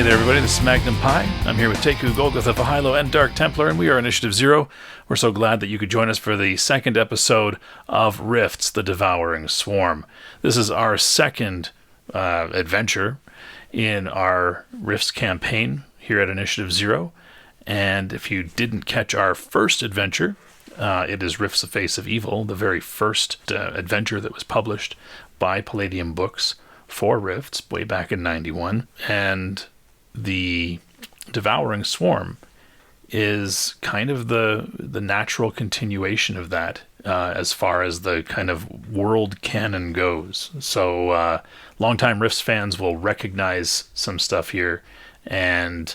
there, everybody. This is Magnum Pi. I'm here with Teku, Golgotha, Holle, and Dark Templar, and we are Initiative Zero. We're so glad that you could join us for the second episode of Rifts, the Devouring Swarm. This is our second adventure in our Rifts campaign here at Initiative Zero. And if you didn't catch our first adventure, it is Rifts, the Face of Evil, the very first adventure that was published by Palladium Books for Rifts way back in 91. And the Devouring Swarm is kind of the natural continuation of that as far as the kind of world canon goes. So longtime Rifts fans will recognize some stuff here. And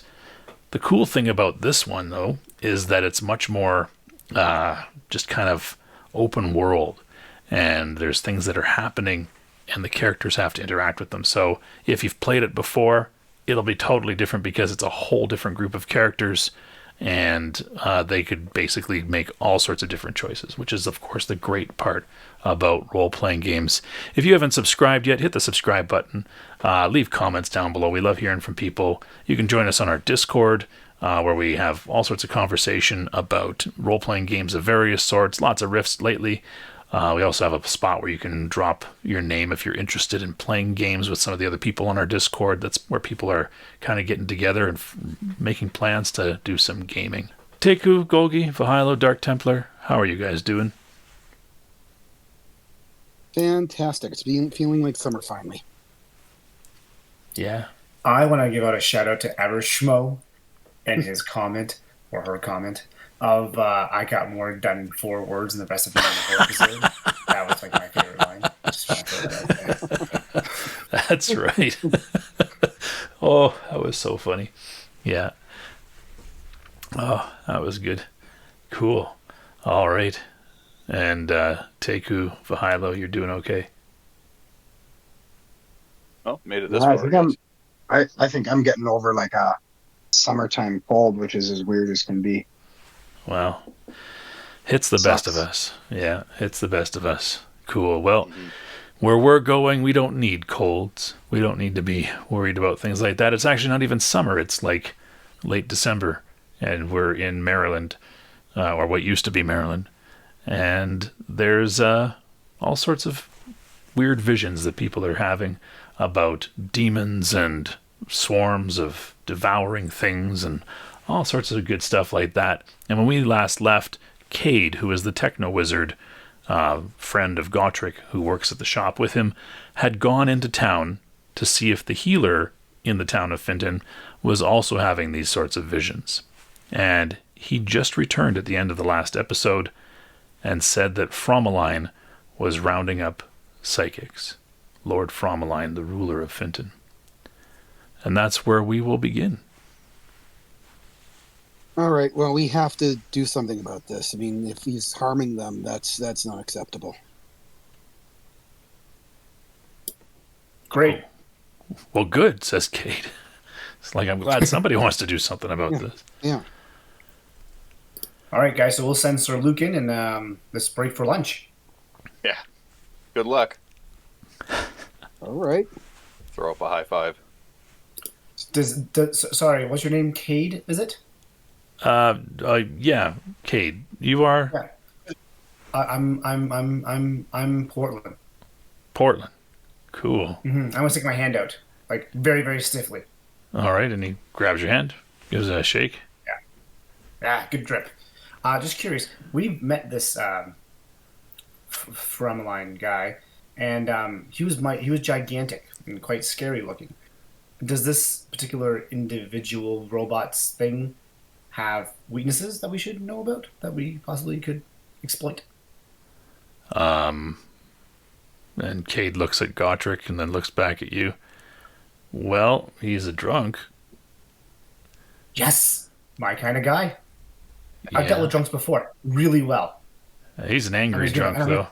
the cool thing about this one, though, is that it's much more just kind of open world. And there's things that are happening and the characters have to interact with them. So if you've played it before, it'll be totally different because it's a whole different group of characters, and they could basically make all sorts of different choices, which is, of course, the great part about role-playing games. If you haven't subscribed yet, hit the subscribe button. Leave comments down below. We love hearing from people. You can join us on our Discord, where we have all sorts of conversation about role-playing games of various sorts. Lots of Rifts lately. We also have a spot where you can drop your name if you're interested in playing games with some of the other people on our Discord. That's where people are kind of getting together and making plans to do some gaming. Teku, Golgi, Vahilo, Dark Templar, how are you guys doing? Fantastic. It's feeling like summer finally. Yeah. I want to give out a shout out to Everschmo and his comment, or her comment, of I got more done in 4 words than the rest of you in the whole episode. That was like my favorite line. I just want to throw that out there. That's right. Oh, that was so funny. Yeah. Oh, that was good. Cool. All right. And Teku, Vahilo, you're doing okay? Oh, made it this I far. I think I'm getting over like a summertime cold, which is as weird as can be. Well, it's the best of us. Yeah, it's the best of us. Cool. Well, where we're going, we don't need colds. We don't need to be worried about things like that. It's actually not even summer. It's like late December, and we're in Maryland, or what used to be Maryland. And there's all sorts of weird visions that people are having about demons and swarms of devouring things and all sorts of good stuff like that. And when we last left, Cade, who is the techno-wizard, friend of Gotrek, who works at the shop with him, had gone into town to see if the healer in the town of Finton was also having these sorts of visions. And he just returned at the end of the last episode and said that Frommalaine was rounding up psychics. Lord Frommalaine, the ruler of Finton. And that's where we will begin. All right. Well, we have to do something about this. I mean, if he's harming them, that's not acceptable. Great. Well, good, says Cade. It's like, I'm glad somebody wants to do something about this. Yeah. All right, guys. So we'll send Sir Luke in and let's break for lunch. Yeah. Good luck. All right. Throw up a high five. Sorry, what's your name? Cade, is it? Yeah, Cade. You are? Yeah. I'm Portland. Portland. Cool. I'm gonna stick my hand out, like very, very stiffly. All right, and he grabs your hand, gives it a shake. Yeah, good grip. Just curious, we've met this Frommalaine guy, and he was gigantic and quite scary looking. Does this particular individual robots thing have weaknesses that we should know about, that we possibly could exploit? And Cade looks at Gotrek and then looks back at you. Well, he's a drunk. Yes, my kind of guy. Yeah. I've dealt with drunks before, really well. He's an angry drunk, though.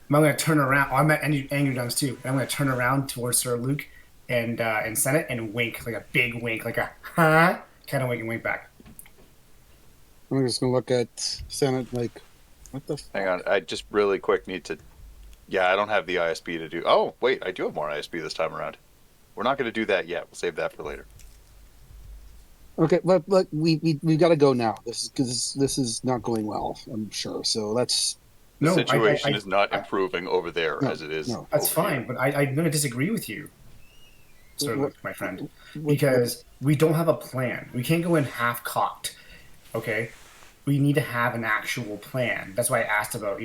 I'm going to turn around. I met angry drunks too. I'm going to turn around towards Sir Luke and Senate and wink, like a big wink, like a huh, kind of wink and wink back. I'm just going to look at Senate like, what the fuck? Hang on. I just really quick need to... Yeah, I don't have the ISB to do... Oh, wait. I do have more ISB this time around. We're not going to do that yet. We'll save that for later. Okay, but we got to go now. This is because this is not going well. I'm sure. So let's. The No, situation is not I- improving over there No, as it is no. that's over fine, here. but I'm going to disagree with you, Sir What, Luke, my friend, what, because we don't have a plan. We can't go in half cocked. Okay, we need to have an actual plan. That's why I asked about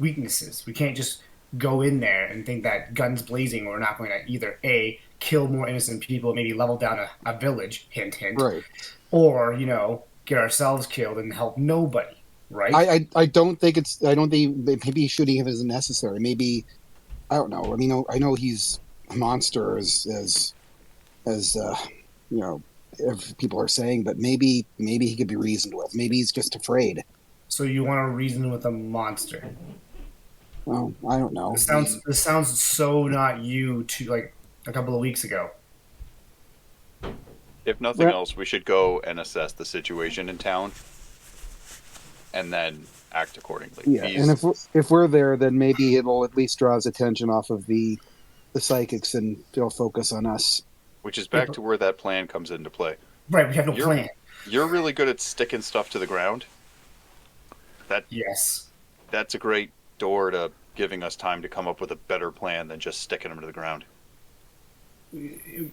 weaknesses. We can't just go in there and think that guns blazing we're not going to either a kill more innocent people, maybe level down a village, hint hint, right. or get ourselves killed and help nobody. Right? I don't think it's. I don't think maybe shooting him isn't necessary. Maybe I don't know. I mean, I know he's a monster as you know, if people are saying, but maybe he could be reasoned with. Maybe he's just afraid. So you want to reason with a monster? Well, I don't know. This sounds so not you to like a couple of weeks ago. If nothing Well- else, we should go and assess the situation in town, and then act accordingly. Yeah, and if we're there, then maybe it'll at least draw his attention off of the psychics, and they'll focus on us. Which is back to where that plan comes into play. Right, we have no plan. You're really good at sticking stuff to the ground. Yes. That's a great door to giving us time to come up with a better plan than just sticking them to the ground.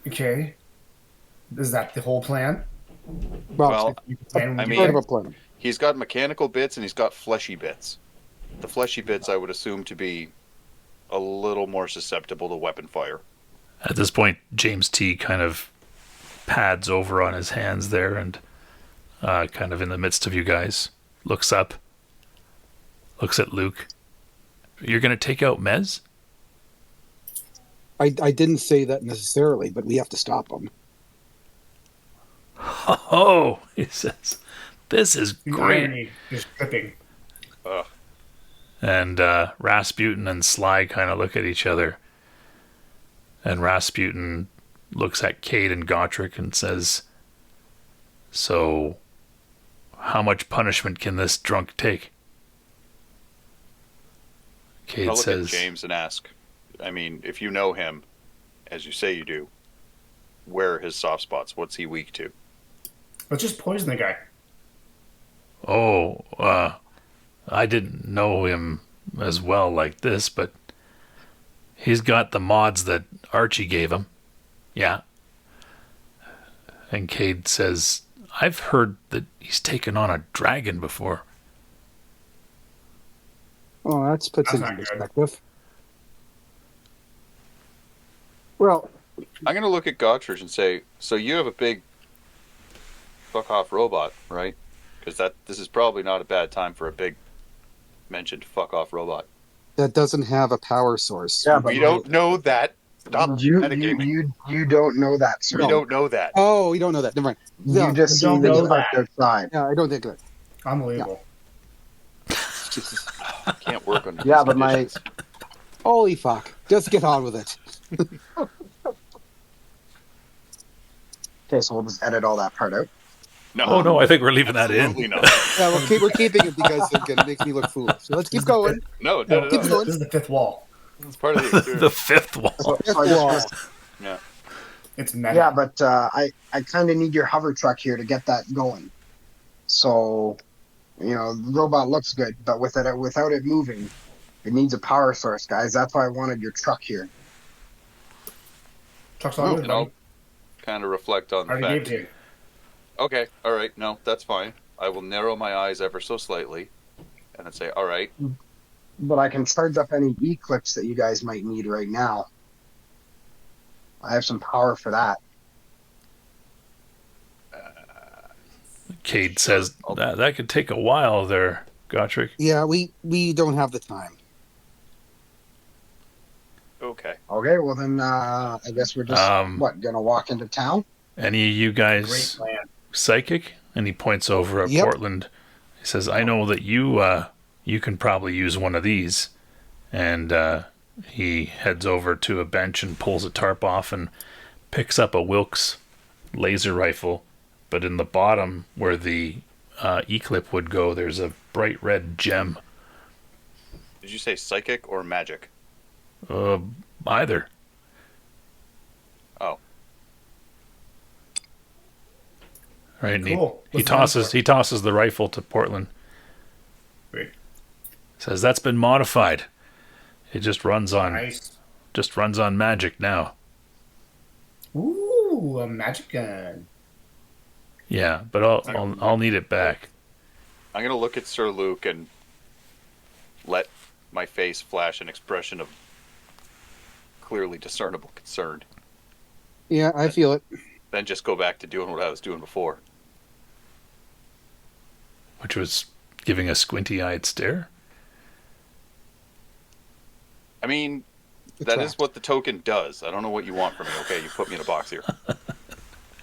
Okay. Is that the whole plan? Well, Plan I would mean- be- Part of a plan. He's got mechanical bits and he's got fleshy bits. The fleshy bits I would assume to be a little more susceptible to weapon fire. At this point, James T kind of pads over on his hands there and kind of in the midst of you guys, looks up, looks at Luke. You're going to take out Mez? I didn't say that necessarily, but we have to stop him. Oh, he says, this is the great. irony is dripping. Ugh. And Rasputin and Sly kind of look at each other. And Rasputin looks at Cade and Gotrek and says, so, how much punishment can this drunk take? Cade I'll look says, at James and ask, I mean, if you know him, as you say you do, where are his soft spots? What's he weak to? Let's just poison the guy. oh, I didn't know him as well like this, but he's got the mods that Archie gave him. Yeah. And Cade says, I've heard that he's taken on a dragon before. Oh, that puts That's it not in good. perspective. Well, I'm going to look at Gottridge and say, so you have a big fuck off robot, right? Because this is probably not a bad time for a big mentioned fuck off robot. that doesn't have a power source. Yeah, but We don't know that. Stop you metagaming. you don't know that, sir. We don't know that. Oh, we don't know that. Never mind. You Yeah, just don't see the know truck that. outside. yeah, I don't think that. Unbelievable. Jesus. Can't work on Yeah, these but my- conditions. Holy fuck! Just get on with it. Okay, so we'll just edit all that part out. No. Oh, no, I think we're leaving that in. Absolutely not. Yeah, we're keeping it because it makes me look foolish. So let's keep going. No, No, no, keep no. going. This is the fifth wall. It's part of the experience. The fifth wall. So I just- Yeah. It's meta. yeah, but I kind of need your hover truck here to get that going. So, the robot looks good, but without it moving, it needs a power source, guys. That's why I wanted your truck here. Truck's all good, And I'll buddy. kind of reflect on the Already gave fact. it to you. Okay, all right, no, that's fine. I will narrow my eyes ever so slightly, and then say, all right, But I can charge up any E-clips that you guys might need right now. I have some power for that. Cade says, that could take a while there, Gotrek. Yeah, we don't have the time. okay. Okay, well then I guess we're just gonna walk into town? Any of you Great guys plan. psychic? And he points over at Yep. Portland. He says, I know that you can probably use one of these. And he heads over to a bench and pulls a tarp off and picks up a Wilkes laser rifle. But in the bottom where the E-clip would go, there's a bright red gem. Did you say psychic or magic? Either. Oh. Right, and Cool. he What's the gun for? tosses the rifle to Portland. Great. Says that's been modified. It just runs on Nice. magic now. Ooh, a magic gun. Yeah, but I'll need it back. I'm gonna look at Sir Luke and let my face flash an expression of clearly discernible concern. Yeah, I feel it. Then just go back to doing what I was doing before. Which was giving a squinty-eyed stare. I mean, that is what the token does. I don't know what you want from me. Okay, you put me in a box here.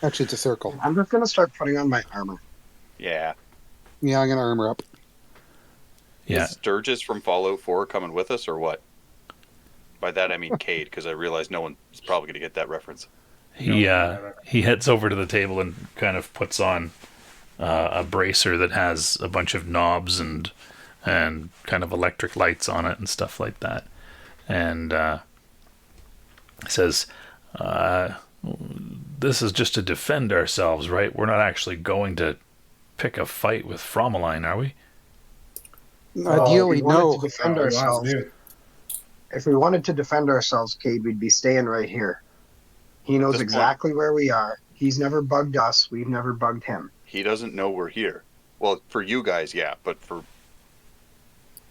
Actually, it's a circle. I'm just gonna start putting on my armor. Yeah. Yeah, I'm gonna armor up. Yeah. Is Sturgis from Fallout 4 coming with us, or what? By that I mean Cade, because I realize no one is probably going to get that reference. He heads over to the table and kind of puts on a bracer that has a bunch of knobs and kind of electric lights on it and stuff like that. And says, this is just to defend ourselves, right? We're not actually going to pick a fight with Frommalaine, are we? Ideally, if we wanted no. to defend ourselves, if we wanted to defend ourselves, Cade, we'd be staying right here. He knows exactly where we are. He's never bugged us. We've never bugged him. He doesn't know we're here. Well, for you guys, yeah, but for...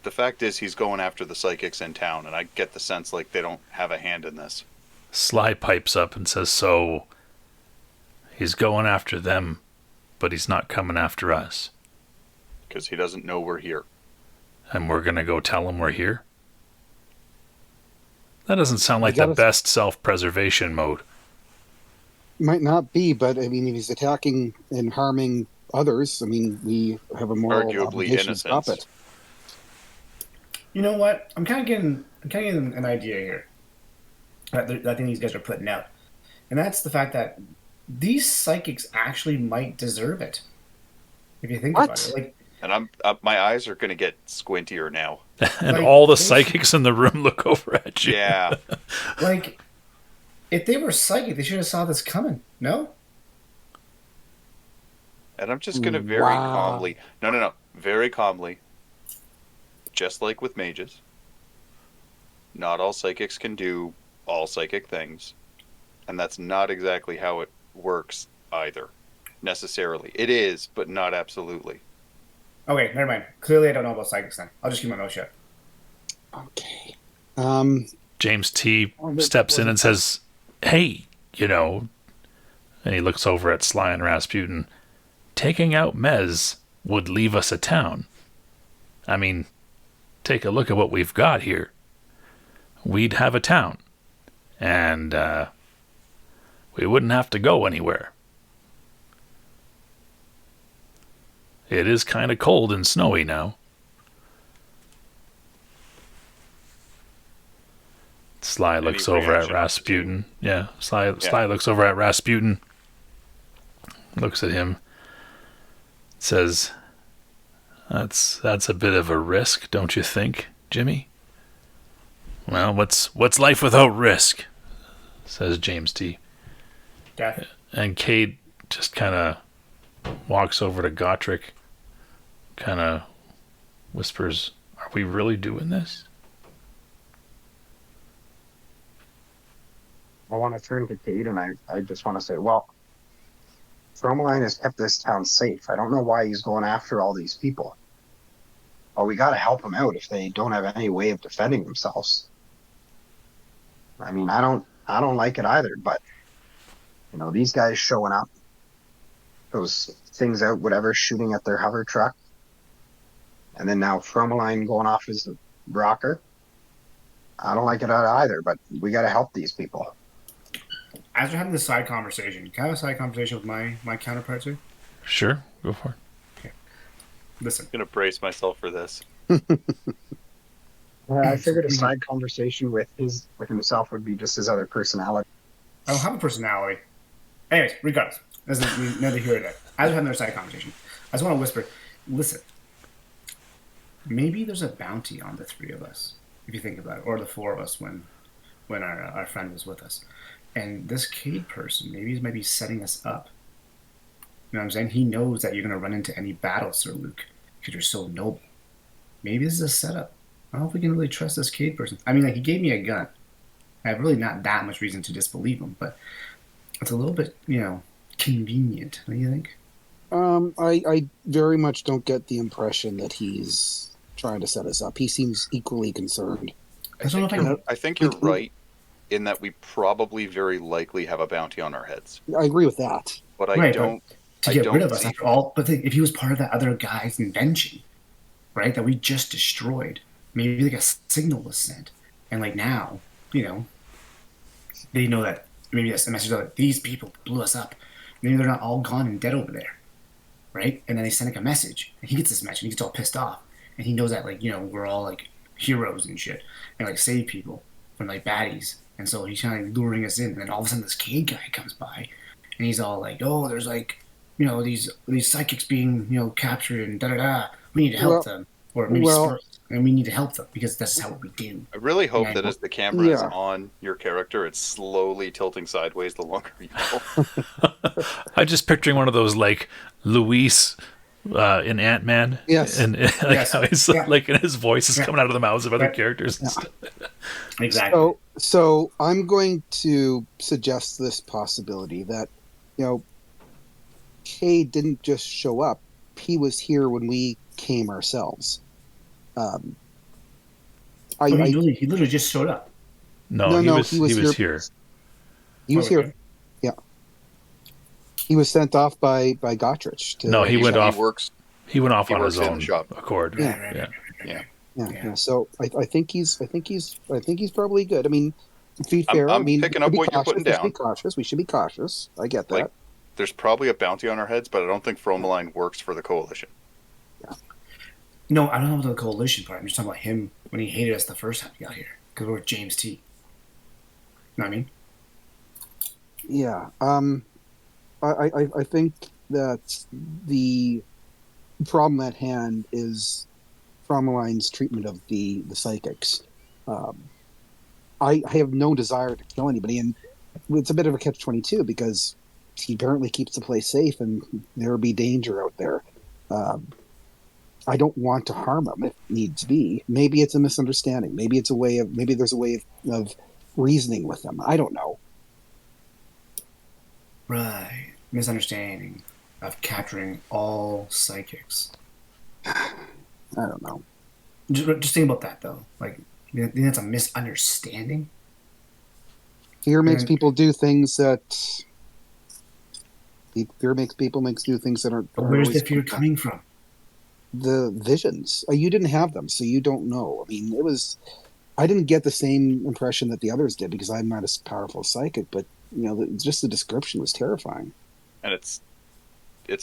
The fact is he's going after the psychics in town, and I get the sense like they don't have a hand in this. Sly pipes up and says, so he's going after them, but he's not coming after us. Because he doesn't know we're here. And we're going to go tell him we're here? That doesn't sound like the best self-preservation mode. Might not be, but I mean, if he's attacking and harming others, I mean, we have a moral obligation to stop it. You know what? I'm kind of getting an idea here. I think these guys are putting out, and that's the fact that these psychics actually might deserve it. If you think about it, like, and my eyes are going to get squintier now. And like, all the psychics in the room look over at you. Yeah. Like, if they were psychic, they should have saw this coming. No. And I'm just going to very calmly, very calmly, just like with mages, not all psychics can do all psychic things. And that's not exactly how it works either, necessarily. It is, but not absolutely. Okay, never mind. Clearly I don't know about psychics then. I'll just keep my mouth shut. Okay. James T. steps in and says, hey, and he looks over at Sly and Rasputin, taking out Mez would leave us a town. I mean, take a look at what we've got here. We'd have a town, and we wouldn't have to go anywhere. It is kind of cold and snowy now. Sly looks over at Rasputin. Yeah, Sly looks over at Rasputin, looks at him, says, That's a bit of a risk, don't you think, Jimmy? Well, what's life without risk? Says James T. Death. And Cade just kind of walks over to Gotrek, kind of whispers, are we really doing this? I want to turn to Cade, and I just want to say, well, Frommalaine has kept this town safe. I don't know why he's going after all these people. Well, we got to help them out if they don't have any way of defending themselves. I mean, I don't like it either, but these guys showing up, those things out, whatever, shooting at their hover truck, and then now Frommalaine going off as a rocker. I don't like it either, but we got to help these people. As we're having this side conversation, can I have a side conversation with my counterparts here? Sure, go for it. Okay. Listen. I'm going to brace myself for this. I figured a side conversation with himself would be just his other personality. I don't have a personality. Anyways, regardless, that's neither here nor there. As we're having our side conversation, I just want to whisper, listen, maybe there's a bounty on the three of us, if you think about it, or the four of us when our friend was with us. And this Cade person, maybe he's setting us up. You know what I'm saying? He knows that you're going to run into any battle, Sir Luke, because you're so noble. Maybe this is a setup. I don't know if we can really trust this Cade person. I mean, like, he gave me a gun. I have really not that much reason to disbelieve him, but it's a little bit, convenient. What do you think? I very much don't get the impression that he's trying to set us up. He seems equally concerned. I think you're right in that we probably very likely have a bounty on our heads. I agree with that. But I don't. To get rid of us after all, but if he was part of that other guy's invention, right, that we just destroyed, maybe like a signal was sent, and like now, they know that maybe that's the message that these people blew us up. Maybe they're not all gone and dead over there, right? And then they send like a message, and he gets this message, and he gets all pissed off, and he knows that like we're all like heroes and shit, and like save people from like baddies, and so he's kind of like, luring us in, and then all of a sudden this Cade guy comes by, and he's all like, oh, there's like these psychics being captured and da da da. We need to help them, or maybe and we need to help them because that's how we do. I really hope that as the camera is on your character, it's slowly tilting sideways the longer you go. I'm just picturing one of those like Luis in Ant-Man. Yes. And how he's like, and his voice is coming out of the mouths of other characters. Yeah. Exactly. So I'm going to suggest this possibility that, Cade didn't just show up. He was here when we came ourselves. He literally just showed up. No, he was here. He was here. Yeah. He was sent off by Gottrich. He went off. He went off on his own accord. Yeah. So I think he's probably good. I mean, to be fair, I'm picking up what you're putting down. We should be cautious. I get that. There's probably a bounty on our heads, but I don't think Frommalaine works for the Coalition. Yeah. No, I don't know about the Coalition part. I'm just talking about him when he hated us the first time he got here because we're James T. You know what I mean? Yeah. I think that the problem at hand is Frommalaine's treatment of the psychics. I have no desire to kill anybody, and it's a bit of a catch-22 because he apparently keeps the place safe, and there be danger out there. I don't want to harm him if needs be. Maybe it's a misunderstanding. Maybe there's a way of reasoning with him. I don't know. Right. Misunderstanding of capturing all psychics. I don't know. Just think about that, though. Like, you think that's a misunderstanding? Fear makes people do things that... Fear makes people do things that aren't... But where's the fear coming from? The visions. You didn't have them, so you don't know. I mean, I didn't get the same impression that the others did because I'm not as powerful psychic, but just the description was terrifying. And it's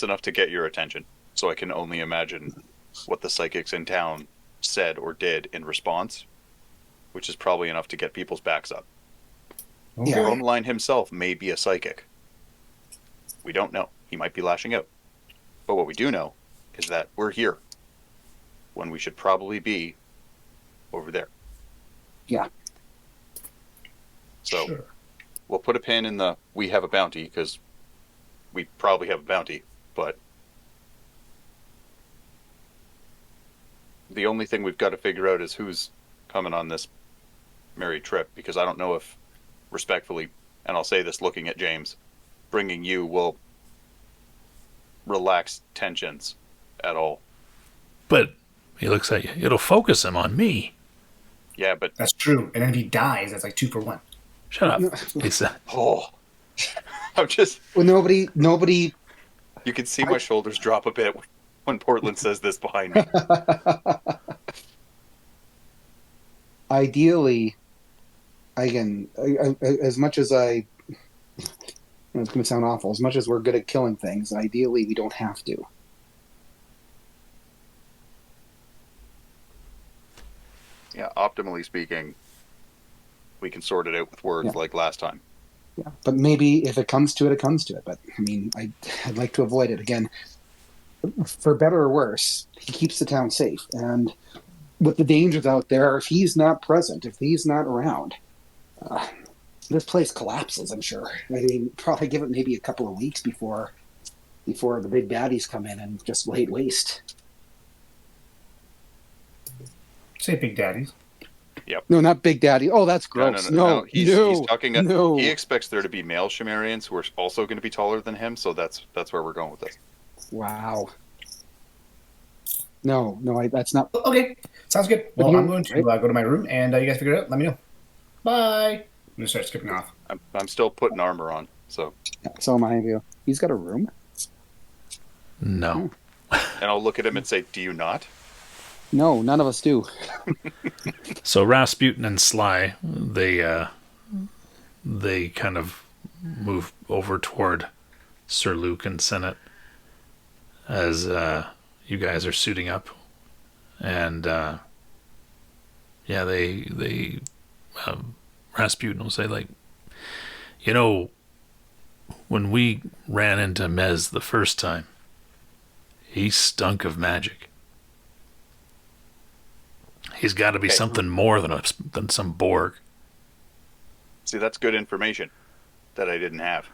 enough to get your attention. So I can only imagine what the psychics in town said or did in response, which is probably enough to get people's backs up. Okay. Frommalaine himself may be a psychic. We don't know. He might be lashing out. But what we do know is that we're here when we should probably be over there. Yeah. So we'll put a pin in the we have a bounty because we probably have a bounty, but the only thing we've got to figure out is who's coming on this merry trip, because I don't know if, respectfully, and I'll say this looking at James, bringing you will relax tensions at all. But he looks at you. It'll focus him on me. Yeah, but... That's true. And then if he dies, that's like 2 for 1. Shut up. He said. Oh. I'm just... Well, nobody... You can see my shoulders drop a bit when Portland says this behind me. Ideally, again, as much as it's going to sound awful, as much as we're good at killing things, ideally we don't have to. Yeah, optimally speaking, we can sort it out with words like last time. Yeah, but maybe if it comes to it, it comes to it. But, I mean, I'd like to avoid it. Again, for better or worse, he keeps the town safe. And with the dangers out there, if he's not present, if he's not around, this place collapses, I'm sure. I mean, probably give it maybe a couple of weeks before before the big baddies come in and just laid waste. Say Big Daddies. No, not Big Daddy. Oh, that's gross. No. He's talking. He expects there to be male Shimmerians who are also going to be taller than him. So that's where we're going with this. Wow. No, that's not. Okay, sounds good. Well, I'm going to go to my room, and you guys figure it out. Let me know. Bye. I'm gonna start skipping off. I'm still putting armor on. So. So am I. He's got a room. No. And I'll look at him and say, "Do you not?" No, none of us do. So Rasputin and Sly, they kind of move over toward Sir Luke and Senate as you guys are suiting up, and Rasputin will say, like, when we ran into Mez the first time, he stunk of magic. He's got to be something more than some Borg. See, that's good information that I didn't have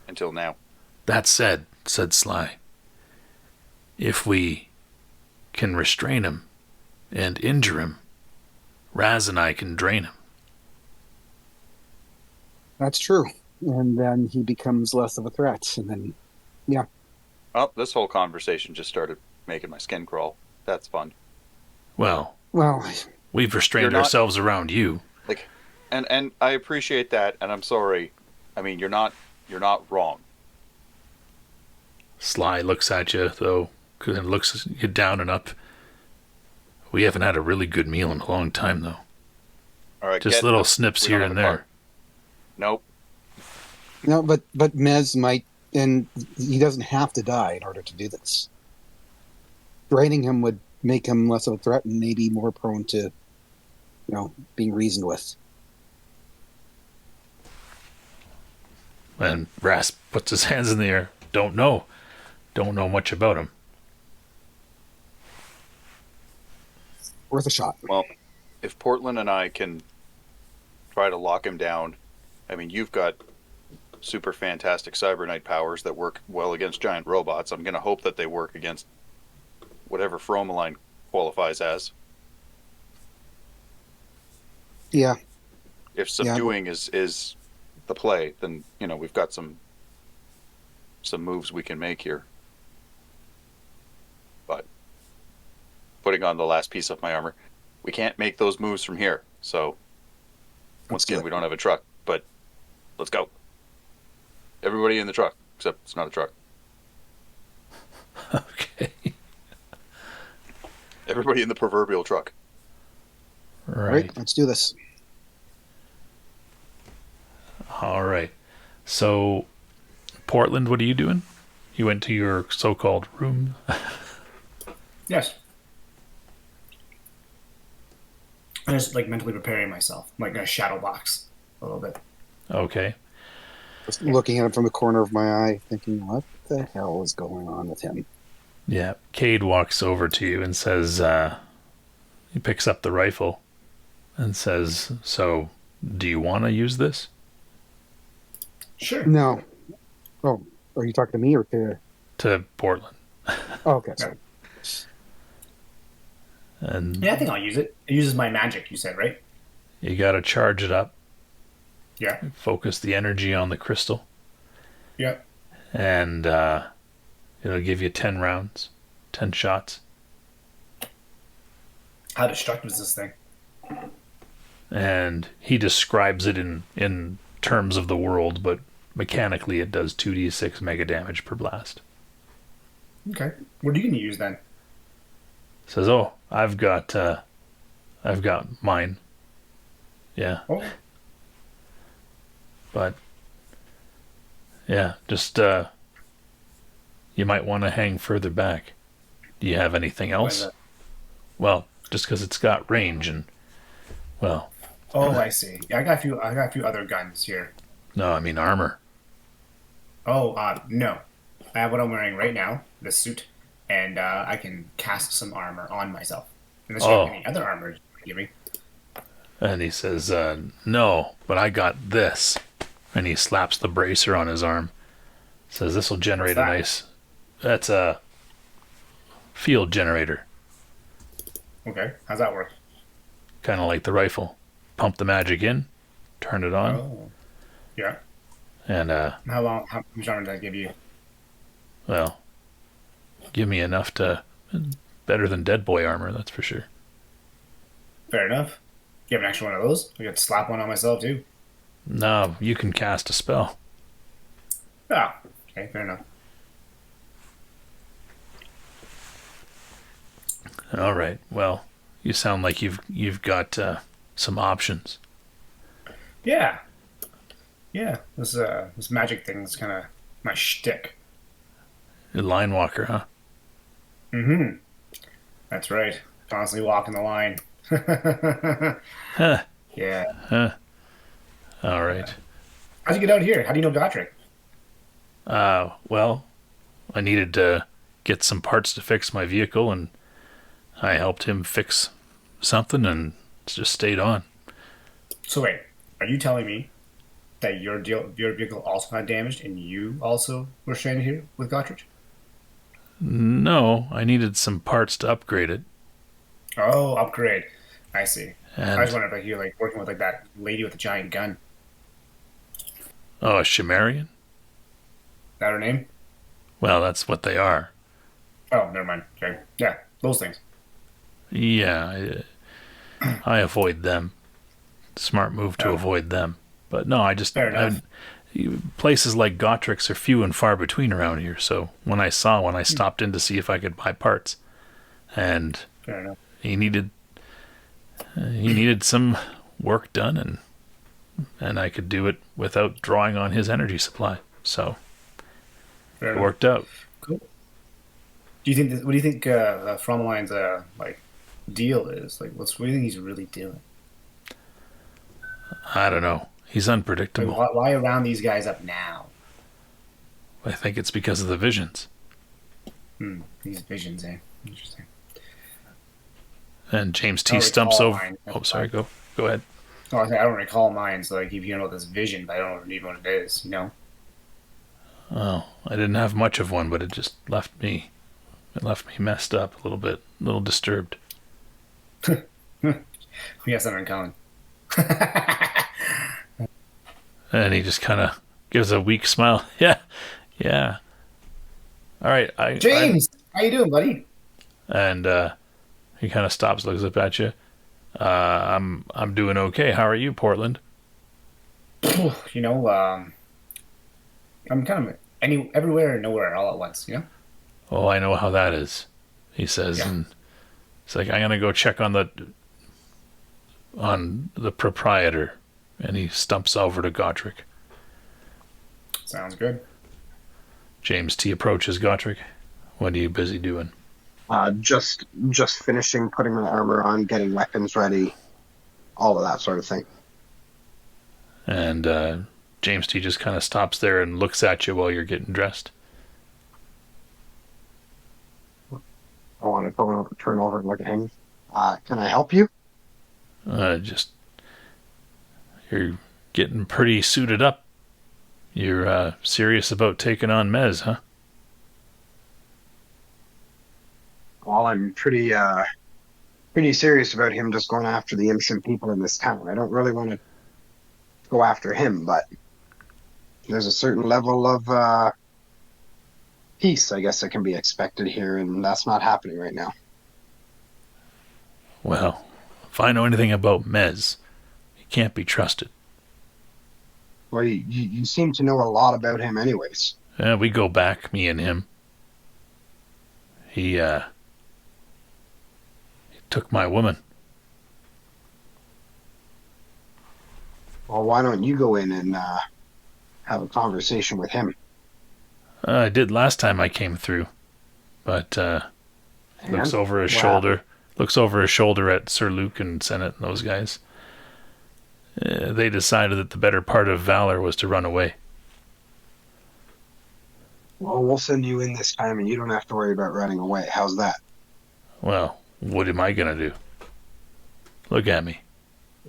until now. That said Sly, if we can restrain him and injure him, Raz and I can drain him. That's true. And then he becomes less of a threat. And then, yeah. Oh, this whole conversation just started making my skin crawl. That's fun. Well, we've restrained ourselves around you. Like, and I appreciate that, and I'm sorry. I mean, you're not wrong. Sly looks at you, though, and looks you down and up. We haven't had a really good meal in a long time, though. All right, just little snips here and there. Nope. No, but Mez might, and he doesn't have to die in order to do this. Draining him would make him less of a threat and maybe more prone to, being reasoned with. And Rasp puts his hands in the air. Don't know much about him. Worth a shot. Well, if Portland and I can try to lock him down, I mean, you've got super fantastic Cybernite powers that work well against giant robots. I'm going to hope that they work against whatever Frommalaine qualifies as. Yeah. If subduing is the play, then we've got some moves we can make here. But putting on the last piece of my armor, we can't make those moves from here. So once again, we don't have a truck, but let's go. Everybody in the truck, except it's not a truck. Okay. Everybody in the proverbial truck. Right. Let's do this. All right. So, Portland, what are you doing? You went to your so-called room? Yes. I'm just mentally preparing myself. I'm in a shadow box a little bit. Okay. Just looking at him from the corner of my eye, thinking, what the hell is going on with him? Yeah. Cade walks over to you and says, he picks up the rifle and says, so, do you want to use this? Sure. No. Oh, are you talking to me or to... To Portland. Oh, okay, sorry. And yeah, I think I'll use it. It uses my magic, you said, right? You got to charge it up. Yeah. Focus the energy on the crystal. Yeah. And it'll give you 10 rounds, 10 shots. How destructive is this thing? And he describes it in terms of the world, but mechanically it does 2d6 mega damage per blast. Okay. What are you going to use then? Says, oh, I've got mine. Yeah. Oh. But yeah, just you might want to hang further back. Do you have anything else? Well, just because it's got range and well. Oh, I see. I got a few other guns here. No, I mean armor. Oh, no. I have what I'm wearing right now, this suit, and I can cast some armor on myself. Unless you have any other armor you can give me. And he says, no, but I got this. And he slaps the bracer on his arm. Says this will generate What's a that? nice. That's a field generator, Okay, how's that work? kind of like the rifle. Pump the magic in, turn it on, Oh, yeah. and How much armor did that give you? well, give me enough to better than Dead Boy armor, that's for sure. Fair enough. You have an extra one of those? I could slap one on myself too. No, you can cast a spell. Oh, okay, fair enough. All right. Well, you sound like you've got some options. Yeah, yeah. This magic thing is kind of my shtick. You're a line walker, huh? Mm-hmm. That's right. Constantly walking the line. Huh. Yeah. Huh. All right. How'd you get out here? How do you know Gotrick? Well, I needed to get some parts to fix my vehicle, and I helped him fix something, and it's just stayed on. So wait, are you telling me that your vehicle also got damaged and you also were stranded here with Gotrich? No, I needed some parts to upgrade it. Oh, upgrade. I see. I was And wondering if you're like working with like that lady with the giant gun. oh, a Shimarian? Is that her name? Well, that's what they are. Oh, never mind. Okay. Yeah, those things. Yeah, I avoid them. Smart move to Oh. avoid them. But no, I just Fair enough. places like Gotric's are few and far between around here. So when I saw one, I stopped in to see if I could buy parts, and Fair enough. he needed some work done, and I could do it without drawing on his energy supply. So Fair it enough. worked out. Cool. Do you think what do you think Frommaline's like deal is? Like what do you think he's really doing? I don't know. He's Like, unpredictable. why round these guys up now? I think it's because of the visions. These visions, eh? Interesting. And James I T don't stumps recall over. mine. Oh, sorry. Go ahead. Oh, I don't recall mine, so like if you know this vision, but I don't even know what it is, you know? Oh, I didn't have much of one, but it just left me. It left me messed up a little bit, a little disturbed. We got something in common. And he just kind of gives a weak smile. Yeah, yeah. All right, James, how you doing, buddy? and he kind of stops, looks up at you. I'm doing okay. How are you, Portland? You know, I'm kind of everywhere and nowhere all at once, you know? Oh, I know how that is. He says, Yeah. and it's like I'm gonna go check on the proprietor, and he stumps over to Gotrek. Sounds good. James T approaches Gotrek. What are you busy doing? Just finishing putting my armor on, getting weapons ready, all of that sort of thing. And James T just kind of stops there and looks at you while you're getting dressed. I want to turn over and look at him. Can I help you? Just you're getting pretty suited up. You're serious about taking on Mez, huh? Well, I'm pretty serious about him just going after the innocent people in this town. I don't really want to go after him, but there's a certain level of peace, I guess, that can be expected here, and that's not happening right now. Well, if I know anything about Mez, he can't be trusted. Well, you seem to know a lot about him anyways. We go back, me and him. He took my woman. Well, why don't you go in and have a conversation with him? I did last time I came through, but looks And? over his What shoulder. Looks over his shoulder at Sir Luke and Senate and those guys. They decided that the better part of valor was to run away. Well, we'll send you in this time, and you don't have to worry about running away. How's that? Well, what am I gonna do? Look at me.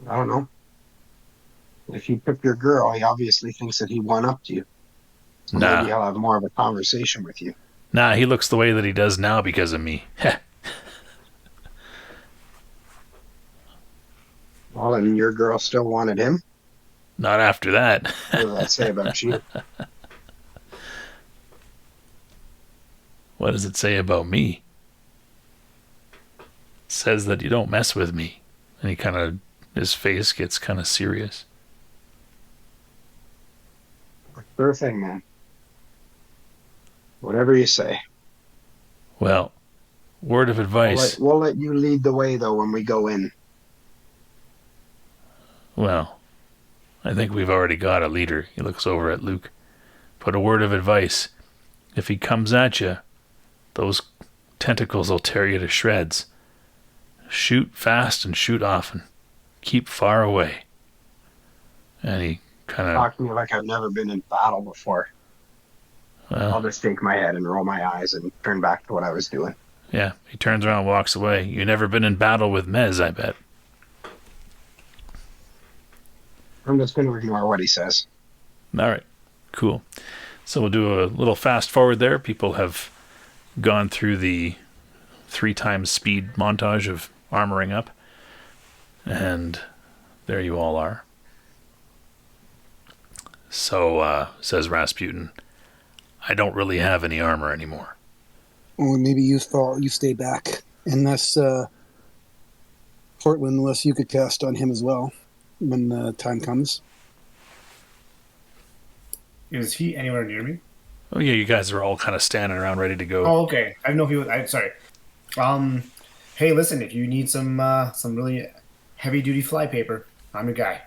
I don't know. If you took your girl, he obviously thinks that he one-upped you. So Nah. maybe I'll have more of a conversation with you. Nah, he looks the way that he does now because of me. Well, and your girl still wanted him? Not after that. What does that say about you? What does it say about me? It says that you don't mess with me. And his face gets kind of serious. Sure thing, man. Whatever you say. Well, word of advice. We'll let you lead the way, though, when we go in. Well, I think we've already got a leader. He looks over at Luke. But a word of advice. If he comes at you, those tentacles will tear you to shreds. Shoot fast and shoot often. Keep far away. And he kind of... Talk to me like I've never been in battle before. I'll Well, just shake my head and roll my eyes and turn back to what I was doing. yeah, he turns around and walks away. You never been in battle with Mez, I bet. I'm just going to ignore what he says. All right, cool. So we'll do a little fast forward there. People have gone through the 3 times speed montage of armoring up. And there you all are. So, says Rasputin, I don't really have any armor anymore. Or maybe you stay back. Unless, Portland, unless you could cast on him as well when the time comes. Is he anywhere near me? Oh yeah, you guys are all kind of standing around ready to go. Oh, okay. I didn't know if he was. Sorry. Hey, listen. If you need some really heavy duty flypaper, I'm your guy.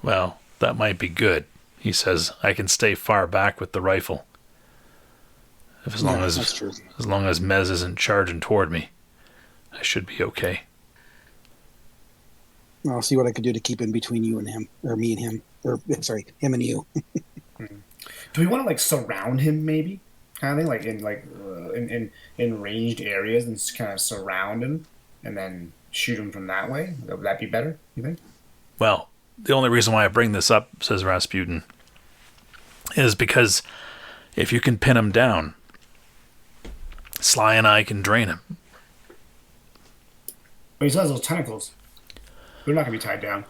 Well, that might be good. He says, I can stay far back with the rifle. As long That's true. as long as Mez isn't charging toward me, I should be okay. I'll see what I could do to keep in between you and him, or me and him, or sorry, him and you. Do we want to like surround him, maybe, kind of thing, like in ranged areas, and just kind of surround him, and then shoot him from that way? Would that be better? You think? Well, the only reason why I bring this up, says Rasputin, is because if you can pin him down, Sly and I can drain him. But he still has those tentacles. They're not gonna be tied down.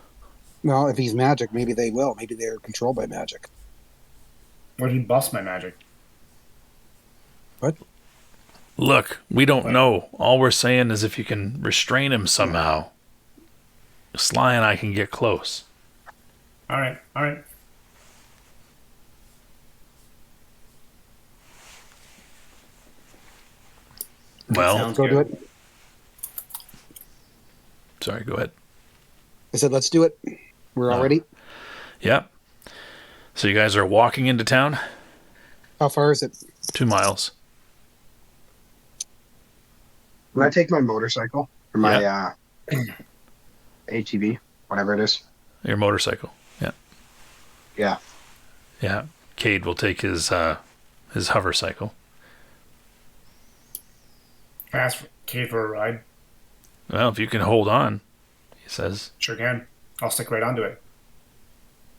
Well, if he's magic, maybe they will. Maybe they're controlled by magic. Or he buffs my magic. What? Look, we don't know. All we're saying is if you can restrain him somehow, Sly and I can get close. All right. Well, Sounds Go do good. it. sorry, go ahead. I said, let's do it. We're all ready. Yeah. So you guys are walking into town? How far is it? 2 miles. Can I take my motorcycle? Or my ATV? Whatever it is. Your motorcycle. Yeah. Yeah. Yeah. Cade will take his hover cycle. Ask Kate for a ride. Well, if you can hold on, he says. Sure can. I'll stick right onto it.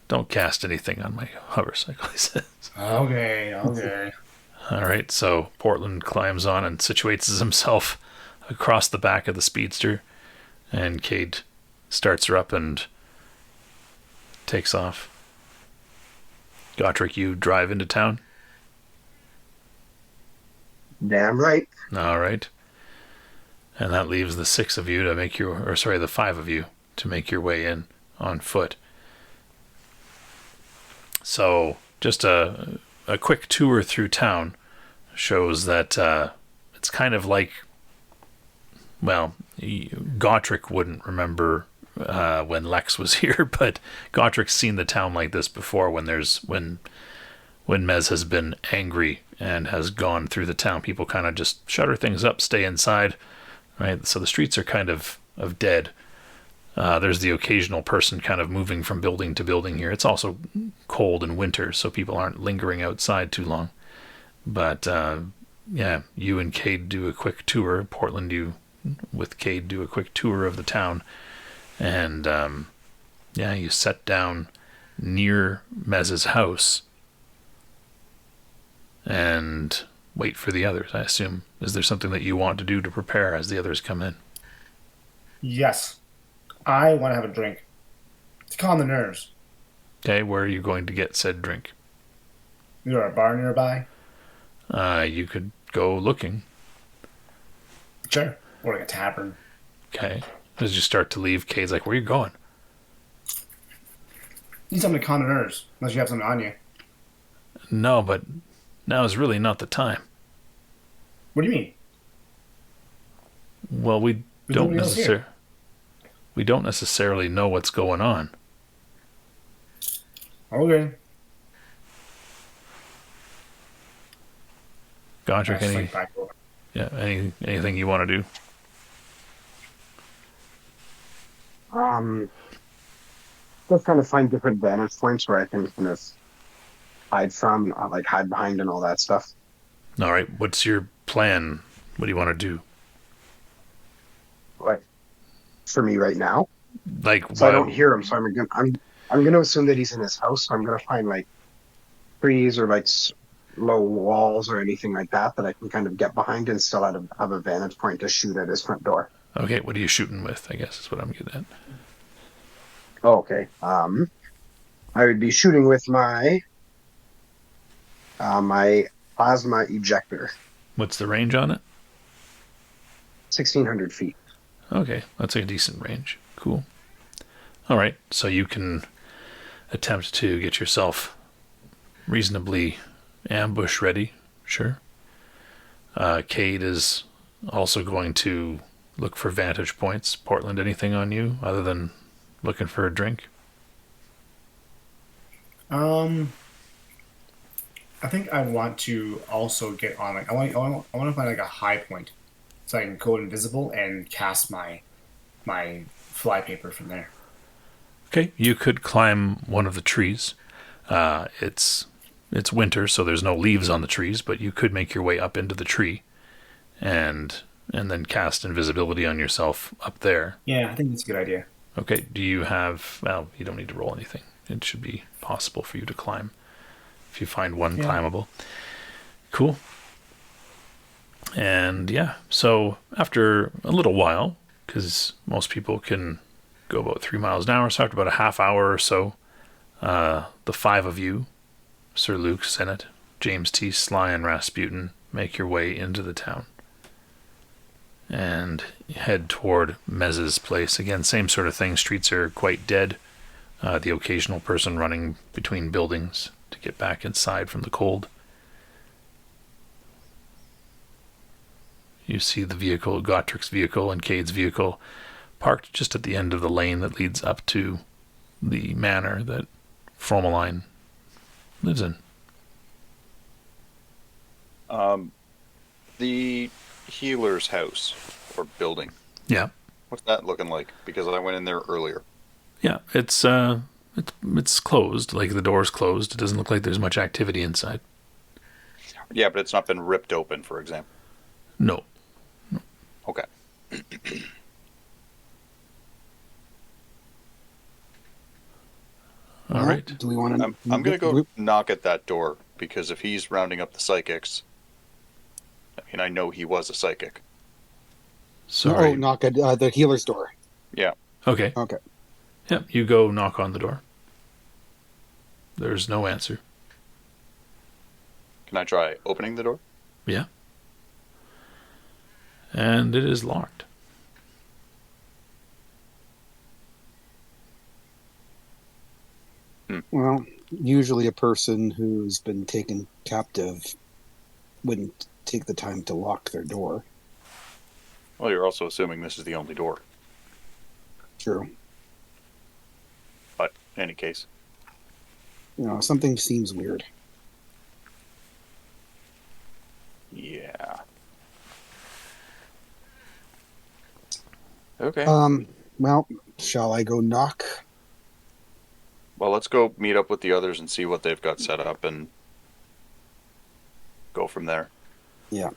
Don't cast anything on my hover cycle, he says. Okay. All right, so Portland climbs on and situates himself across the back of the speedster, and Cade starts her up and takes off. Gotrek, you drive into town? Damn right. All right. And that leaves the 6 of you to make the 5 of you to make your way in on foot. So just a quick tour through town shows that it's kind of like, well, Gotrek wouldn't remember when Lex was here, but Gotrek's seen the town like this before when Mez has been angry and has gone through the town. People kind of just shutter things up, stay inside, right? So the streets are kind of dead. There's the occasional person kind of moving from building to building here. It's also cold in winter, so people aren't lingering outside too long. But, you and Cade do a quick tour. Portland, you with Cade do a quick tour of the town. And, you set down near Mez's house and wait for the others, I assume. Is there something that you want to do to prepare as the others come in? Yes. I want to have a drink to calm the nerves. Okay, where are you going to get said drink? Is there a bar nearby? You could go looking. Sure. Or like a tavern. Okay. As you start to leave, Cade's like, where are you going? Need something to calm the nerves, unless you have something on you. No, but now is really not the time. What do you mean? Well, we don't necessarily know what's going on. Okay. Godric, anything you want to do? Just kind of find different vantage points where I can kind of hide from, like hide behind and all that stuff. All right. What's your plan? What do you want to do? Like for me right now, Like, so I don't hear him. So I'm gonna assume that he's in his house. So I'm gonna find like trees or like low walls or anything like that I can kind of get behind and still have a vantage point to shoot at his front door. Okay. What are you shooting with? I guess is what I'm getting at. Oh, okay. I would be shooting with my my plasma ejector. What's the range on it? 1,600 feet. Okay, that's a decent range. Cool. All right, so you can attempt to get yourself reasonably ambush ready. Sure. Cade is also going to look for vantage points. Portland, anything on you other than looking for a drink? I think I want to also get on like I want to find like a high point, so I can go invisible and cast my flypaper from there. Okay, you could climb one of the trees. It's winter, so there's no leaves on the trees, but you could make your way up into the tree, and then cast invisibility on yourself up there. Yeah, I think that's a good idea. Okay, do you have... Well, you don't need to roll anything. It should be possible for you to climb if you find one climbable. Cool. And yeah, so after a little while, because most people can go about 3 miles an hour, so after about a half hour or so, the five of you, Sir Luke, Sennett, James T. Sly, and Rasputin, make your way into the town and head toward Mez's place. Again, same sort of thing. Streets are quite dead. The occasional person running between buildings to get back inside from the cold. You see the vehicle, Gottric's vehicle and Cade's vehicle, parked just at the end of the lane that leads up to the manor that Frommalaine lives in. The healer's house or building. Yeah. What's that looking like? Because I went in there earlier. Yeah, it's closed. Like the door's closed. It doesn't look like there's much activity inside. Yeah, but it's not been ripped open, for example. No. Okay. All right. Do we want to? I'm going to go knock at that door, because if he's rounding up the psychics, I mean, I know he was a psychic. Sorry. Oh, knock at the healer's door. Yeah. Okay. Okay. Yep, you go knock on the door. There's no answer. Can I try opening the door? Yeah. And it is locked. Well, usually a person who's been taken captive wouldn't take the time to lock their door. Well, you're also assuming this is the only door. True. But in any case. Something seems weird. Yeah. Okay. Well, shall I go knock? Well, let's go meet up with the others and see what they've got set up and go from there. Yeah.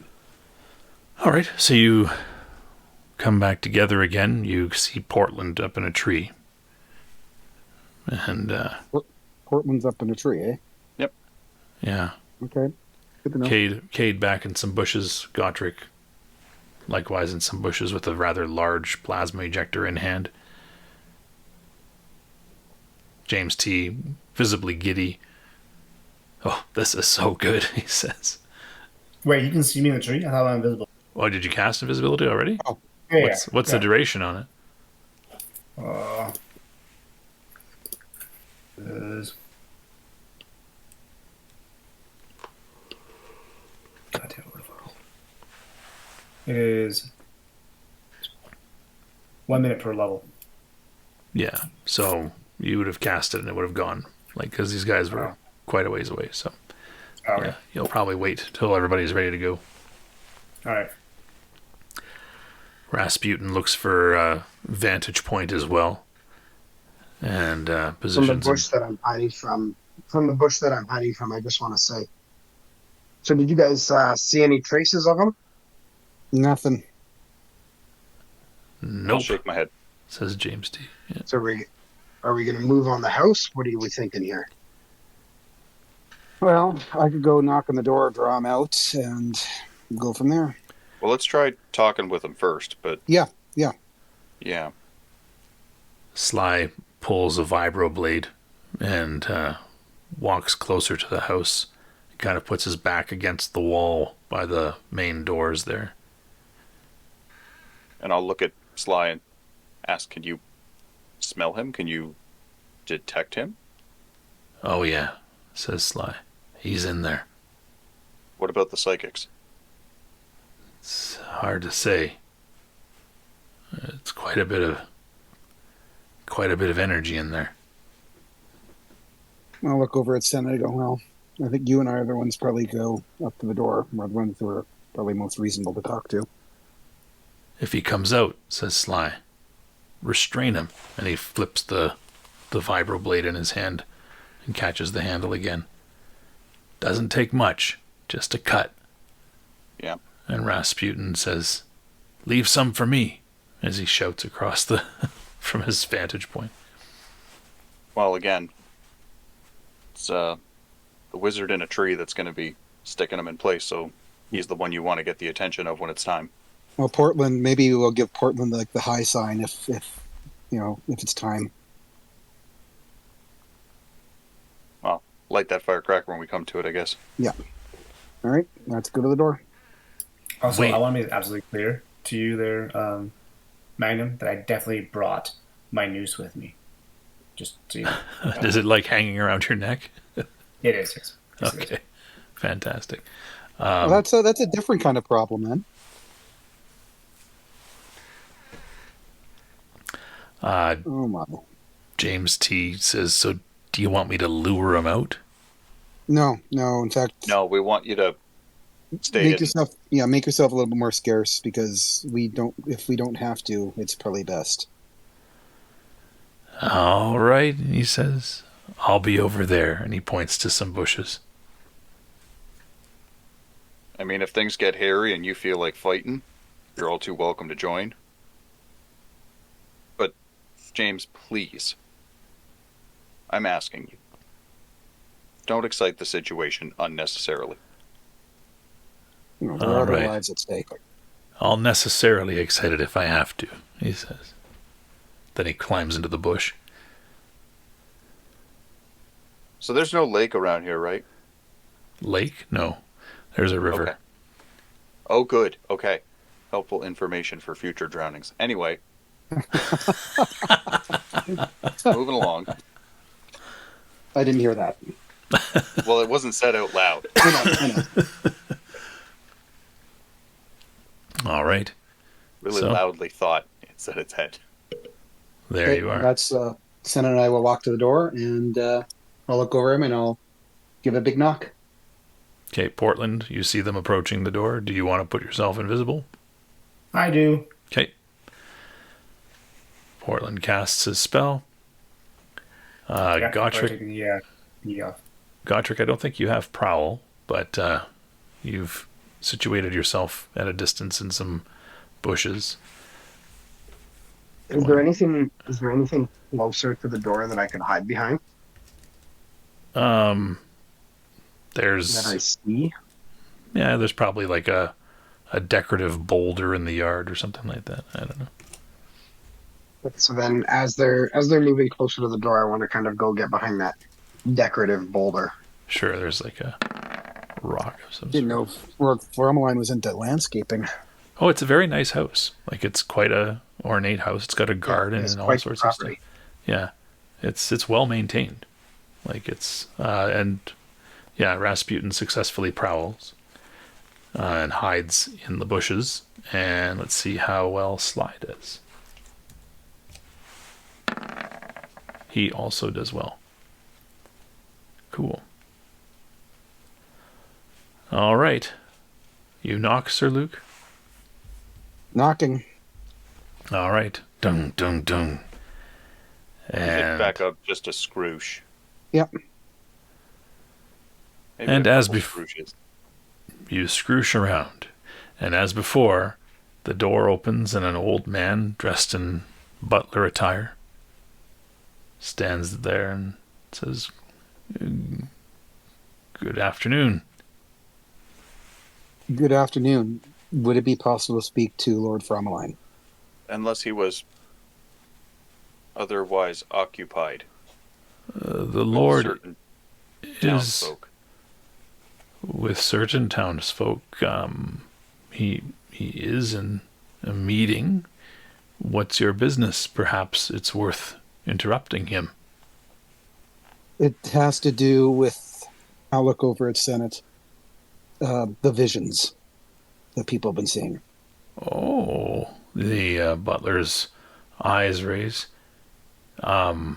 All right, so you come back together again. You see Portland up in a tree. And, Portland's up in a tree, eh? Yep. Yeah. Okay. Good to know. Cade back in some bushes. Gotrek likewise in some bushes with a rather large plasma ejector in hand. James T. visibly giddy. Oh, this is so good, he says. Wait, you can see me in the tree? I thought I'm invisible. Oh, did you cast invisibility already? Oh, Yeah, What's the duration on it? Is... God damn it. It is 1 minute per level. Yeah, so you would have cast it and it would have gone. Like, because these guys were quite a ways away, so. Okay. Yeah, you'll probably wait till everybody's ready to go. Alright. Rasputin looks for a vantage point as well. And From positions the bush that I'm hiding from, I just want to say. So did you guys see any traces of him? nothing. him. I'll Nope, shake my head. says James T. Yeah. So are we going to move on the house? What are we thinking here? Well, I could go knock on the door, draw him out, and go from there. Well, let's try talking with him first, but Yeah. yeah. Sly pulls a vibroblade and walks closer to the house. He kind of puts his back against the wall by the main doors there. And I'll look at Sly and ask, can you smell him? Can you detect him? Oh yeah, says Sly. He's in there. What about the psychics? It's hard to say. It's quite a bit of energy in there. I'll look over at Sen and I go, well, I think you and I are the ones probably go up to the door. We're the ones who are probably most reasonable to talk to. If he comes out, says Sly, restrain him. And he flips the vibroblade in his hand and catches the handle again. Doesn't take much, just a cut. Yeah. And Rasputin says, leave some for me, as he shouts across from his vantage point. Well, again, it's the wizard in a tree that's going to be sticking him in place, so he's the one you want to get the attention of when it's time. Well, Portland, maybe we'll give Portland like the high sign if it's time. Well, light that firecracker when we come to it, I guess. Yeah. All right, let's go to the door. Also, Wait. I want to make it absolutely clear to you there, Magnum, that I definitely brought my noose with me. Just so you know. Is it like hanging around your neck? It is, yes. Yes, it is. Okay, fantastic. Well, that's a different kind of problem, then. Oh my. James T. says, so do you want me to lure him out? No. In fact, No, we want you to stay make hidden. yourself a little bit more scarce because if we don't have to, it's probably best. All right, he says. I'll be over there. And he points to some bushes. I mean, if things get hairy and you feel like fighting, you're all too welcome to join. But, James, please. I'm asking you. Don't excite the situation unnecessarily. There All are other right. lives at stake. I'll necessarily excited if I have to, he says. Then he climbs into the bush. So there's no lake around here, right? Lake? No. There's a river. Okay. Oh, good. Okay. Helpful information for future drownings. Anyway. Moving along. I didn't hear that. Well, it wasn't said out loud. I know. All right. Really So? loudly thought it said its head. There Okay, you are. That's Sen and I will walk to the door, and I'll look over him, and I'll give a big knock. Okay, Portland, you see them approaching the door. Do you want to put yourself invisible? I do. Okay. Portland casts his spell. Gotrek, Yeah. Gotrek, I don't think you have Prowl, but you've situated yourself at a distance in some bushes. Is there anything closer to the door that I can hide behind that I There's see? Yeah, there's probably like a decorative boulder in the yard or something like that. I don't know. So then, as they're moving closer to the door, I want to kind of go get behind that decorative boulder. Sure, there's like a rock of some Didn't sort. know Lord Frommalaine was into landscaping. Oh, it's a very nice house. Like, it's quite a ornate house. It's got a garden It's and all quite sorts the of stuff. property. Yeah, it's well maintained. Like, it's and yeah, Rasputin successfully prowls and hides in the bushes. And let's see how well Sly does. He also does well. Cool. All right. You knock, Sir Luke? Knocking. All right. Dung, dung, dung. Pick And back up just a scrooge. Yep. Maybe And a as couple before, scrooges. you scrooge around. And as before, the door opens and an old man dressed in butler attire stands there and says, "Good afternoon." Good afternoon. Would it be possible to speak to Lord Frommalaine? Unless he was otherwise occupied. The with Lord certain is townsfolk. with certain townsfolk. He is in a meeting. What's your business? Perhaps it's worth interrupting him. It has to do with, I'll look over at Senate, the visions that people have been seeing. Oh, the butler's eyes raise. Are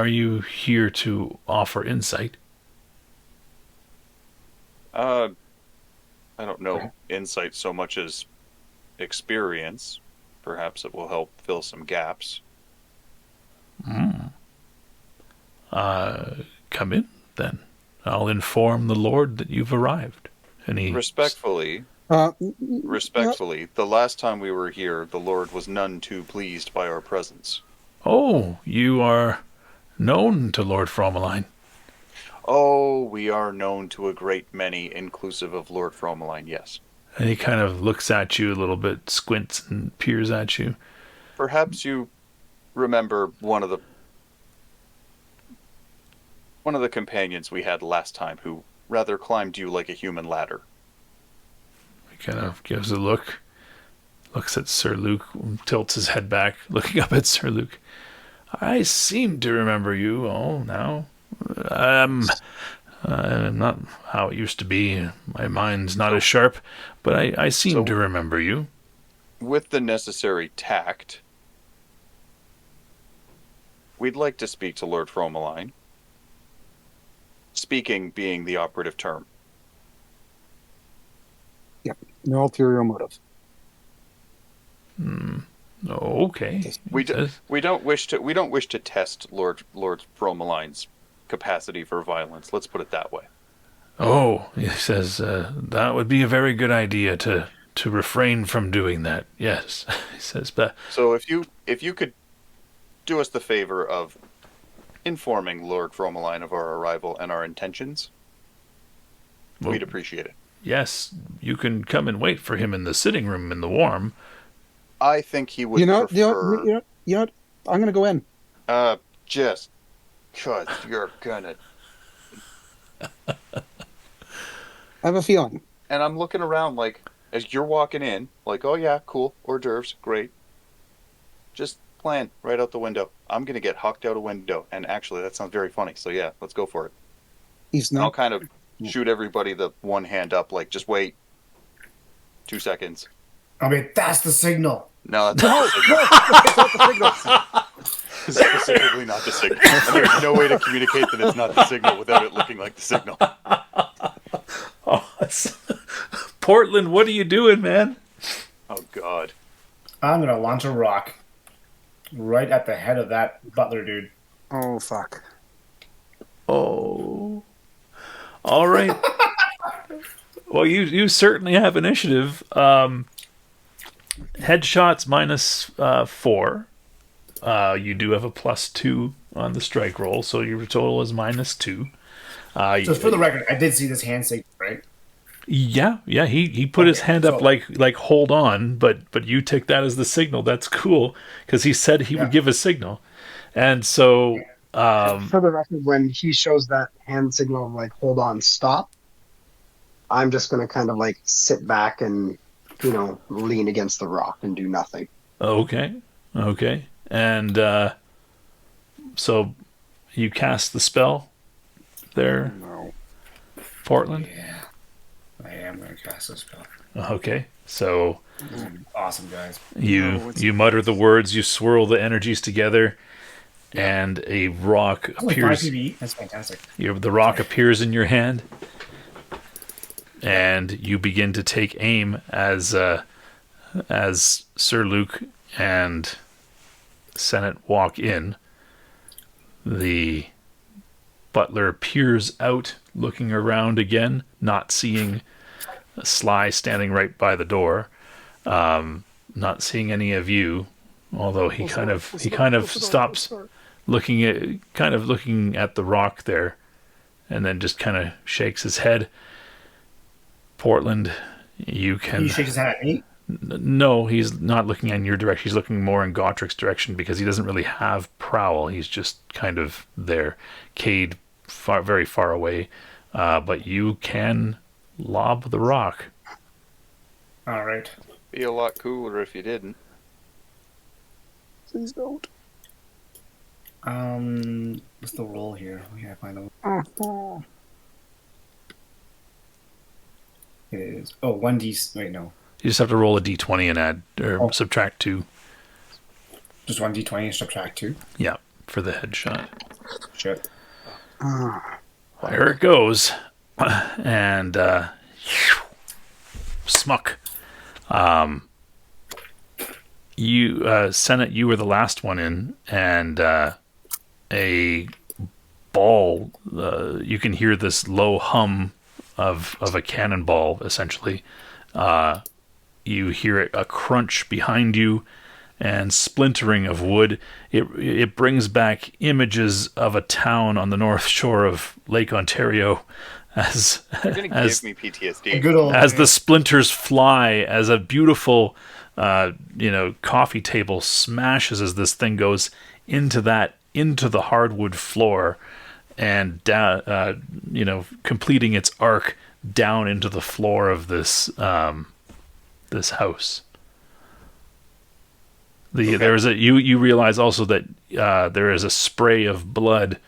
you here to offer insight? I don't know insight so much as experience. Perhaps it will help fill some gaps. Come in, then. I'll inform the Lord that you've arrived. And he Respectfully, Uh, the last time we were here, the Lord was none too pleased by our presence. Oh, you are known to Lord Frommalaine. Oh, we are known to a great many, inclusive of Lord Frommalaine, yes. And he kind of looks at you a little bit, squints and peers at you. Perhaps you remember one of the companions we had last time who rather climbed you like a human ladder. He kind of gives a look, looks at Sir Luke, tilts his head back, looking up at Sir Luke. I seem to remember you all now. Not how it used to be. My mind's not as sharp, but I seem to remember you. With the necessary tact, we'd like to speak to Lord Frommalaine. Speaking being the operative term. Yep. No ulterior motive. Okay. We don't wish to test Lord Frommalaine's capacity for violence. Let's put it that way. Oh, he says that would be a very good idea to refrain from doing that. Yes, he says. But so if you could do us the favor of informing Lord Frommalaine of our arrival and our intentions, we'd appreciate it. Yes, you can come and wait for him in the sitting room in the warm. I think he would You prefer... know, I'm going to go in. Just because you're gonna... I have a feeling. And I'm looking around like, as you're walking in, like, oh yeah, cool, hors d'oeuvres, great. Just plan right out the window. I'm gonna get hucked out a window, and actually that sounds very funny, so yeah, let's go for it. He's And I'll not. kind of shoot everybody the one hand up, like, just wait 2 seconds. I mean, that's the signal. No, that's not the signal. It's not the signal. It's specifically not the signal. And there's no way to communicate that it's not the signal without it looking like the signal. Oh, Portland, what are you doing, man? Oh, God. I'm going to launch a rock right at the head of that butler dude. Oh, fuck. Oh. All right. Well, you certainly have initiative. Headshots -4. You do have a +2 on the strike roll, so your total is -2. So for the record, I did see this hand signal, right? Yeah, he put his hand up like hold on, but you took that as the signal. That's cool because he said he would give a signal, and so For the record, when he shows that hand signal of like hold on, stop, I'm just gonna kind of like sit back and lean against the rock and do nothing. Okay, and so you cast the spell there, Portland. Yeah. I am going to cast this spell. Okay, so Awesome, guys. you mutter the words, you swirl the energies together, and a rock appears. 5 PB. That's fantastic. The rock appears in your hand, and you begin to take aim as Sir Luke and Senate walk in. The butler peers out, looking around again, not seeing Sly standing right by the door, not seeing any of you, although he kind of stops looking at the rock there, and then just kind of shakes his head. Portland, you can. He shakes his head at me. No, he's not looking in your direction. He's looking more in Gottrik's direction because he doesn't really have prowl. He's just kind of there, Cade very far away. But you can lob the rock. All right. Be a lot cooler if you didn't. Please don't. What's the roll here? We gotta find out. It is 1d. Wait, no. You just have to roll a d20 and add or subtract 2. Just 1d20 and subtract 2. Yeah, for the headshot. Shit. There it goes, and smuck. You, Senate, you were the last one in, and a ball. You can hear this low hum of a cannonball, essentially. You hear a crunch behind you and splintering of wood. It brings back images of a town on the north shore of Lake Ontario as You're gonna give me PTSD. Good old as the splinters fly, as a beautiful coffee table smashes as this thing goes into the hardwood floor and down, completing its arc down into the floor of this house. There is you realize also that there is a spray of blood,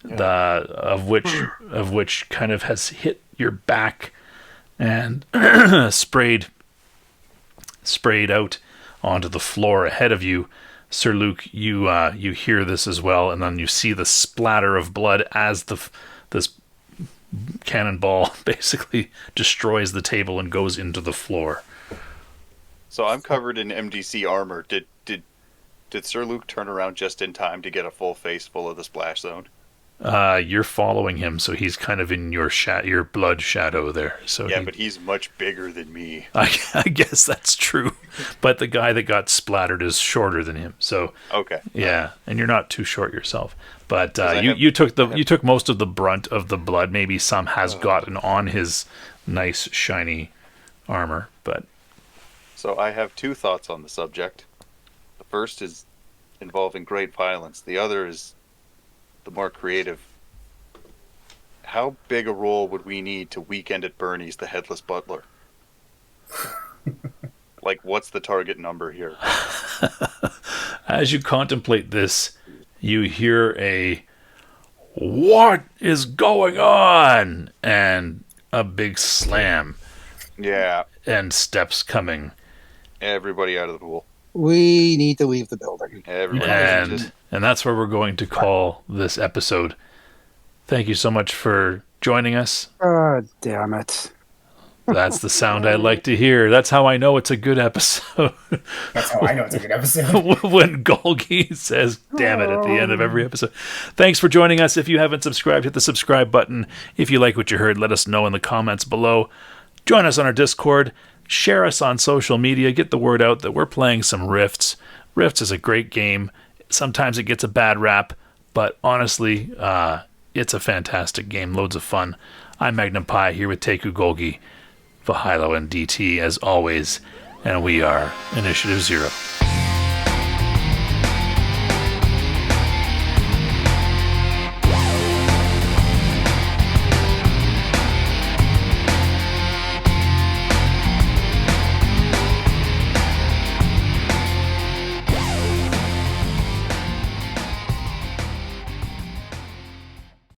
of which kind of has hit your back and sprayed out onto the floor ahead of you. Sir Luke, you hear this as well, and then you see the splatter of blood as this cannonball basically destroys the table and goes into the floor. So I'm covered in MDC armor. Did Sir Luke turn around just in time to get a full face full of the splash zone? You're following him, so he's kind of in your blood shadow there. So yeah, but he's much bigger than me. I guess that's true, but the guy that got splattered is shorter than him. So okay, yeah, and you're not too short yourself. But you took most of the brunt of the blood. Maybe some has gotten on his nice shiny armor, but. So I have 2 thoughts on the subject. The first is involving great violence. The other is the more creative. How big a role would we need to Weekend at Bernie's the Headless Butler? Like, what's the target number here? As you contemplate this, you hear a "What is going on?" and a big slam. Yeah. And steps coming. Everybody out of the pool. We need to leave the building. And that's where we're going to call this episode. Thank you so much for joining us. God damn it. That's the sound I like to hear. That's how I know it's a good episode. That's how I know it's a good episode. When Golgi says "damn it" at the end of every episode. Thanks for joining us. If you haven't subscribed, hit the subscribe button. If you like what you heard, let us know in the comments below. Join us on our Discord. Share us on social media. Get the word out that we're playing some Rifts. Rifts is a great game. Sometimes it gets a bad rap, but honestly, It's a fantastic game, loads of fun. I'm Magnum Pi here with Teku Golgi, Vahilo, and DT as always, and we are Initiative Zero.